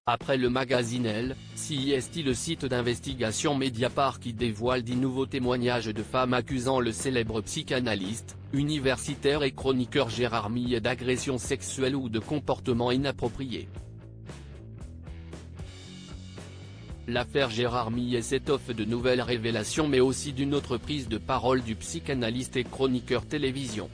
Après le magazine Elle, CIST, le site d'investigation Mediapart qui dévoile 10 nouveaux témoignages de femmes accusant le célèbre psychanalyste, universitaire et chroniqueur Gérard Millet d'agressions sexuelles ou de comportements inappropriés. L'affaire Gérard Millet s'étoffe de nouvelles révélations mais aussi d'une autre prise de parole du psychanalyste et chroniqueur télévision.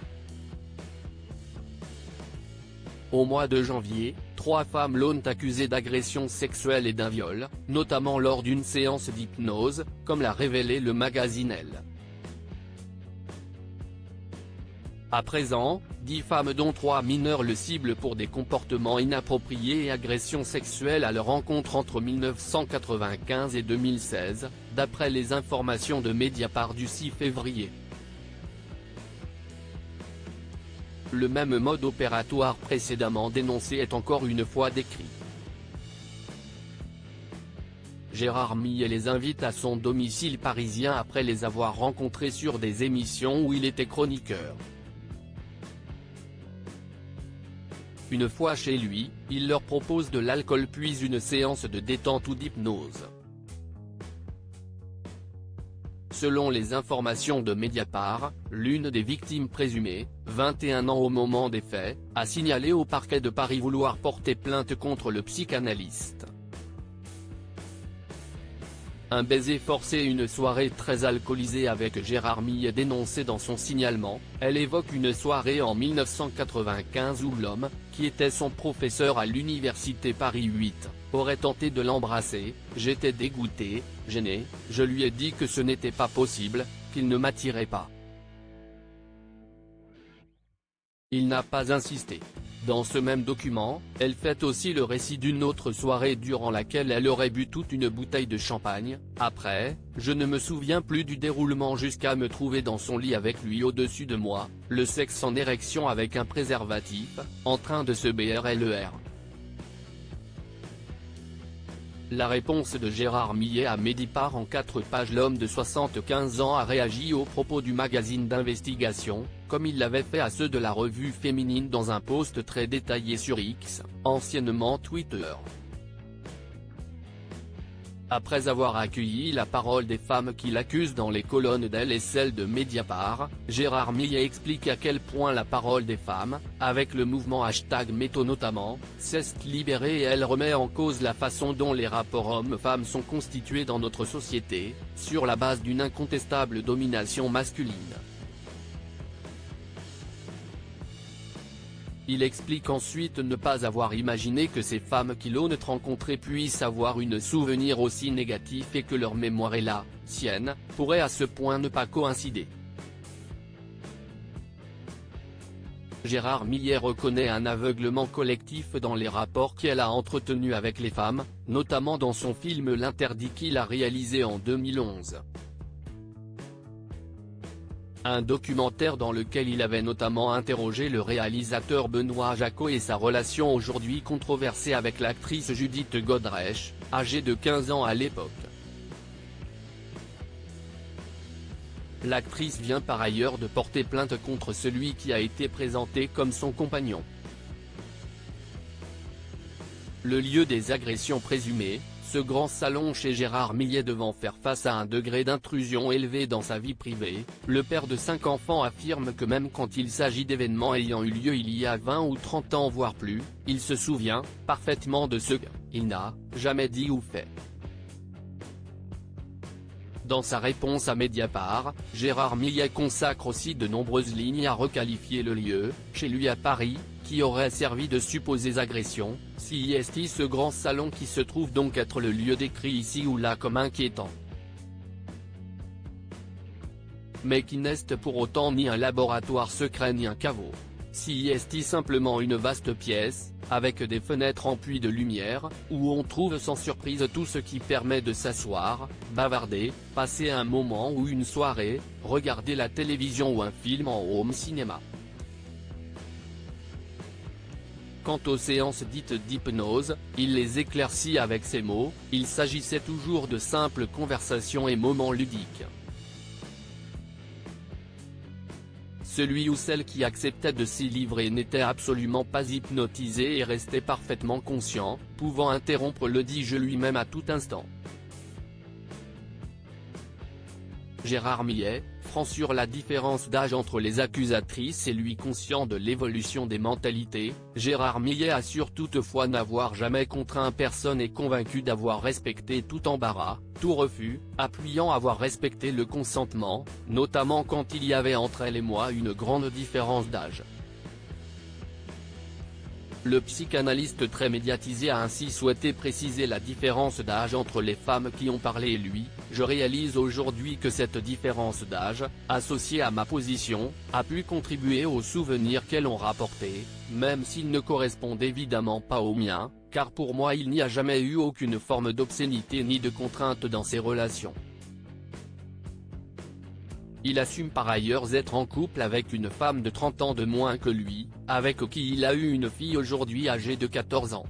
Au mois de janvier, 3 femmes l'ont accusé d'agression sexuelle et d'un viol, notamment lors d'une séance d'hypnose, comme l'a révélé le magazine Elle. À présent, 10 femmes dont 3 mineurs le ciblent pour des comportements inappropriés et agressions sexuelles à leur encontre entre 1995 et 2016, d'après les informations de Mediapart du 6 février. Le même mode opératoire précédemment dénoncé est encore une fois décrit. Gérard Millet les invite à son domicile parisien après les avoir rencontrés sur des émissions où il était chroniqueur. Une fois chez lui, il leur propose de l'alcool puis une séance de détente ou d'hypnose. Selon les informations de Mediapart, l'une des victimes présumées, 21 ans au moment des faits, a signalé au parquet de Paris vouloir porter plainte contre le psychanalyste. Un baiser forcé et une soirée très alcoolisée avec Gérard Millet dénoncé dans son signalement. Elle évoque une soirée en 1995 où l'homme, qui était son professeur à l'université Paris 8, aurait tenté de l'embrasser. J'étais dégoûté, gêné, je lui ai dit que ce n'était pas possible, qu'il ne m'attirait pas. Il n'a pas insisté. Dans ce même document, elle fait aussi le récit d'une autre soirée durant laquelle elle aurait bu toute une bouteille de champagne. Après, je ne me souviens plus du déroulement jusqu'à me trouver dans son lit avec lui au-dessus de moi, le sexe en érection avec un préservatif, en train de se BRLER. La réponse de Gérard Millet à Mediapart en 4 pages. L'homme de 75 ans a réagi aux propos du magazine d'investigation, comme il l'avait fait à ceux de la revue féminine dans un post très détaillé sur X, anciennement Twitter. Après avoir accueilli la parole des femmes qui l'accusent dans les colonnes d'Elle et celles de Mediapart, Gérard Millet explique à quel point la parole des femmes, avec le mouvement #Métaux notamment, s'est libérée et elle remet en cause la façon dont les rapports hommes-femmes sont constitués dans notre société, sur la base d'une incontestable domination masculine. Il explique ensuite ne pas avoir imaginé que ces femmes qui l'ont rencontré puissent avoir un souvenir aussi négatif et que leur mémoire et la sienne pourraient à ce point ne pas coïncider. Gérard Millet reconnaît un aveuglement collectif dans les rapports qu'elle a entretenus avec les femmes, notamment dans son film L'Interdit qu'il a réalisé en 2011. Un documentaire dans lequel il avait notamment interrogé le réalisateur Benoît Jacot et sa relation aujourd'hui controversée avec l'actrice Judith Godrèche, âgée de 15 ans à l'époque. L'actrice vient par ailleurs de porter plainte contre celui qui a été présenté comme son compagnon. Le lieu des agressions présumées, ce grand salon chez Gérard Millet devant faire face à un degré d'intrusion élevé dans sa vie privée, le père de 5 enfants affirme que même quand il s'agit d'événements ayant eu lieu il y a 20 ou 30 ans voire plus, il se souvient parfaitement de ce qu'il n'a jamais dit ou fait. Dans sa réponse à Mediapart, Gérard Millet consacre aussi de nombreuses lignes à requalifier le lieu, chez lui à Paris, qui aurait servi de supposées agressions, CIST, ce grand salon qui se trouve donc être le lieu décrit ici ou là comme inquiétant. Mais qui n'est pour autant ni un laboratoire secret ni un caveau. CIST simplement une vaste pièce, avec des fenêtres emplies de lumière, où on trouve sans surprise tout ce qui permet de s'asseoir, bavarder, passer un moment ou une soirée, regarder la télévision ou un film en home cinéma. Quant aux séances dites d'hypnose, il les éclaircit avec ces mots, il s'agissait toujours de simples conversations et moments ludiques. celui ou celle qui acceptait de s'y livrer n'était absolument pas hypnotisé et restait parfaitement conscient, pouvant interrompre le dit jeu lui-même à tout instant. Gérard Millet, franc sur la différence d'âge entre les accusatrices et lui conscient de l'évolution des mentalités, Gérard Millet assure toutefois n'avoir jamais contraint personne et convaincu d'avoir respecté tout embarras, tout refus, appuyant avoir respecté le consentement, notamment quand il y avait entre elle et moi une grande différence d'âge. Le psychanalyste très médiatisé a ainsi souhaité préciser la différence d'âge entre les femmes qui ont parlé et lui. Je réalise aujourd'hui que cette différence d'âge, associée à ma position, a pu contribuer aux souvenirs qu'elles ont rapportés, même s'ils ne correspondent évidemment pas aux miens, car pour moi il n'y a jamais eu aucune forme d'obscénité ni de contrainte dans ces relations. Il assume par ailleurs être en couple avec une femme de 30 ans de moins que lui, avec qui il a eu une fille aujourd'hui âgée de 14 ans.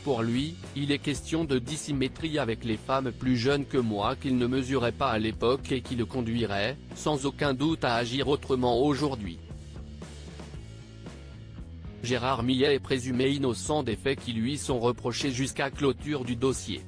Pour lui, il est question de dissymétrie avec les femmes plus jeunes que moi qu'il ne mesurait pas à l'époque et qui le conduirait, sans aucun doute à agir autrement aujourd'hui. Gérard Millet est présumé innocent des faits qui lui sont reprochés jusqu'à clôture du dossier.